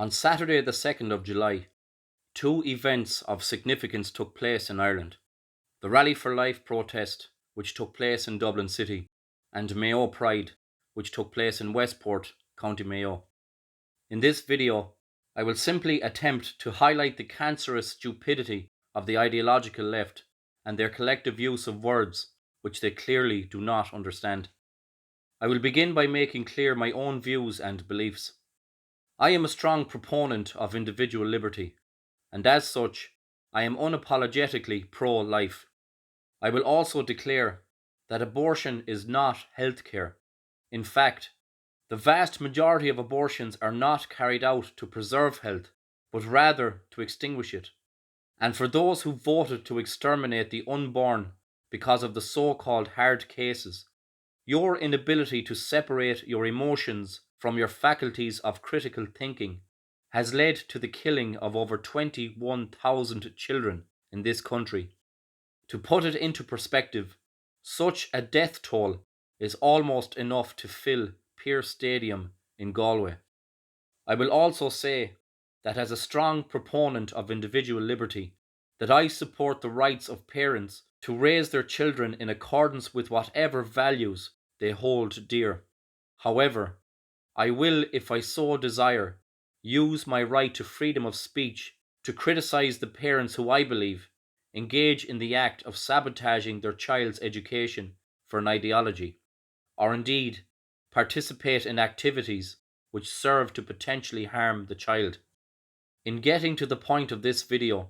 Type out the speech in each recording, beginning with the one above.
On Saturday, the 2nd of July, two events of significance took place in Ireland: the Rally for Life protest, which took place in Dublin City, and Mayo Pride, which took place in Westport, County Mayo. In this video, I will simply attempt to highlight the cancerous stupidity of the ideological left and their collective use of words which they clearly do not understand. I will begin by making clear my own views and beliefs. I am a strong proponent of individual liberty, and as such, I am unapologetically pro-life. I will also declare that abortion is not healthcare. In fact, the vast majority of abortions are not carried out to preserve health, but rather to extinguish it. And for those who voted to exterminate the unborn because of the so-called hard cases, your inability to separate your emotions from your faculties of critical thinking has led to the killing of over 21,000 children in this country. To put it into perspective, such a death toll is almost enough to fill Pearse Stadium in Galway. I will also say that as a strong proponent of individual liberty, that I support the rights of parents to raise their children in accordance with whatever values they hold dear. However, I will, if I so desire, use my right to freedom of speech to criticize the parents who I believe engage in the act of sabotaging their child's education for an ideology, or indeed participate in activities which serve to potentially harm the child. In getting to the point of this video,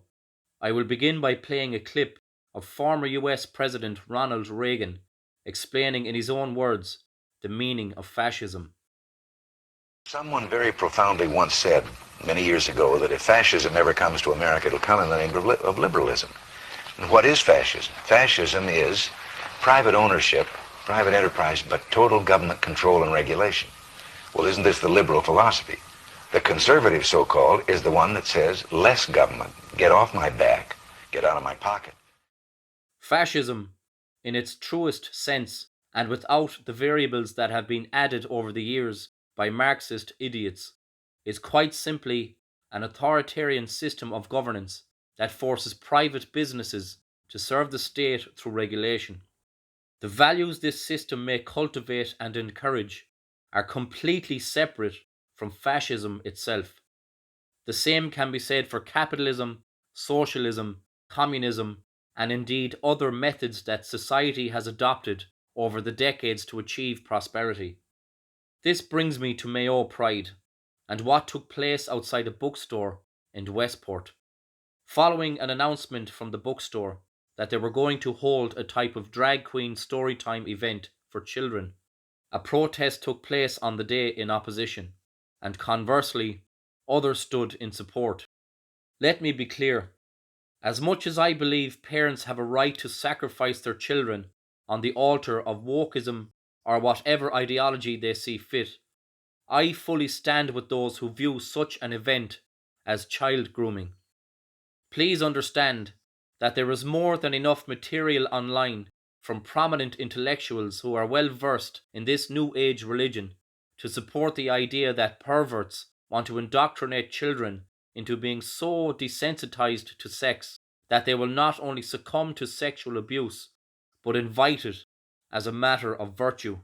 I will begin by playing a clip of former US President Ronald Reagan explaining in his own words the meaning of fascism. Someone very profoundly once said many years ago that if fascism ever comes to America, it'll come in the name of liberalism. And what is fascism? Fascism is private ownership, private enterprise, but total government control and regulation. Well, isn't this the liberal philosophy? The conservative, so-called, is the one that says less government, get off my back, get out of my pocket. Fascism, in its truest sense, and without the variables that have been added over the years by Marxist idiots, is quite simply an authoritarian system of governance that forces private businesses to serve the state through regulation. The values this system may cultivate and encourage are completely separate from fascism itself. The same can be said for capitalism, socialism, communism, and indeed other methods that society has adopted over the decades to achieve prosperity. This brings me to Mayo Pride and what took place outside a bookstore in Westport. Following an announcement from the bookstore that they were going to hold a type of drag queen storytime event for children, a protest took place on the day in opposition, and conversely, others stood in support. Let me be clear. As much as I believe parents have a right to sacrifice their children on the altar of wokeism or whatever ideology they see fit, I fully stand with those who view such an event as child grooming. Please understand that there is more than enough material online from prominent intellectuals who are well versed in this new age religion to support the idea that perverts want to indoctrinate children into being so desensitized to sex that they will not only succumb to sexual abuse, but invite it as a matter of virtue.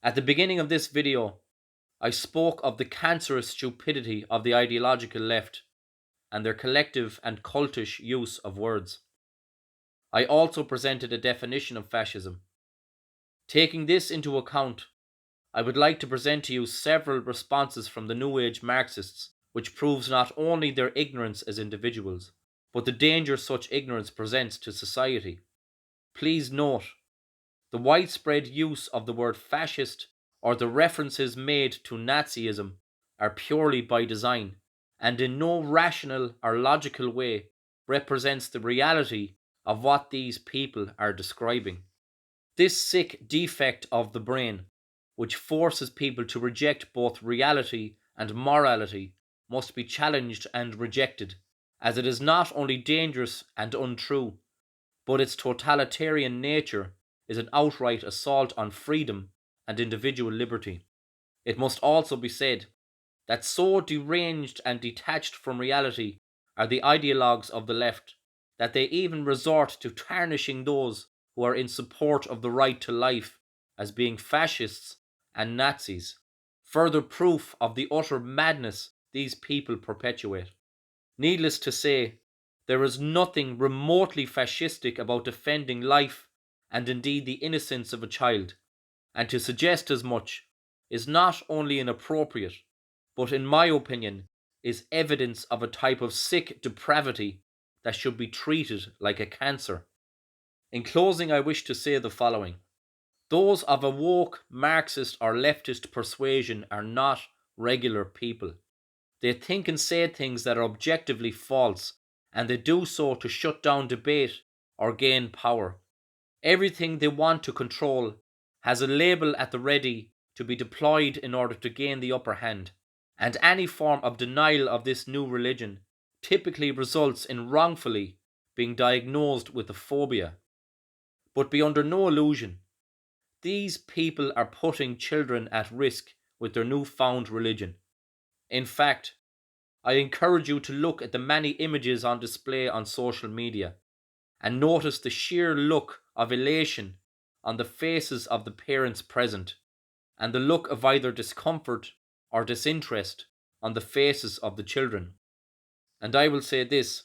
At the beginning of this video, I spoke of the cancerous stupidity of the ideological left and their collective and cultish use of words. I also presented a definition of fascism. Taking this into account, I would like to present to you several responses from the New Age Marxists, which proves not only their ignorance as individuals, but the danger such ignorance presents to society. Please note, the widespread use of the word fascist or the references made to Nazism are purely by design, and in no rational or logical way represents the reality of what these people are describing. This sick defect of the brain, which forces people to reject both reality and morality, must be challenged and rejected, as it is not only dangerous and untrue, but its totalitarian nature is an outright assault on freedom and individual liberty. It must also be said that so deranged and detached from reality are the ideologues of the left that they even resort to tarnishing those who are in support of the right to life as being fascists and Nazis, further proof of the utter madness these people perpetuate. Needless to say, there is nothing remotely fascistic about defending life and indeed the innocence of a child, and to suggest as much is not only inappropriate, but in my opinion is evidence of a type of sick depravity that should be treated like a cancer. In closing, I wish to say the following. Those of a woke, Marxist or leftist persuasion are not regular people. They think and say things that are objectively false, and they do so to shut down debate or gain power. Everything they want to control has a label at the ready to be deployed in order to gain the upper hand, and any form of denial of this new religion typically results in wrongfully being diagnosed with a phobia. But be under no illusion, these people are putting children at risk with their newfound religion. In fact, I encourage you to look at the many images on display on social media and notice the sheer look of elation on the faces of the parents present, and the look of either discomfort or disinterest on the faces of the children. And I will say this: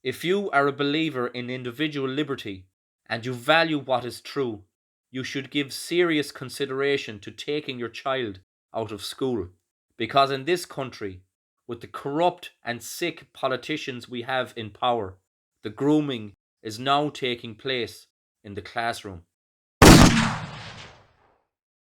if you are a believer in individual liberty and you value what is true, you should give serious consideration to taking your child out of school. Because in this country, with the corrupt and sick politicians we have in power, the grooming is now taking place in the classroom.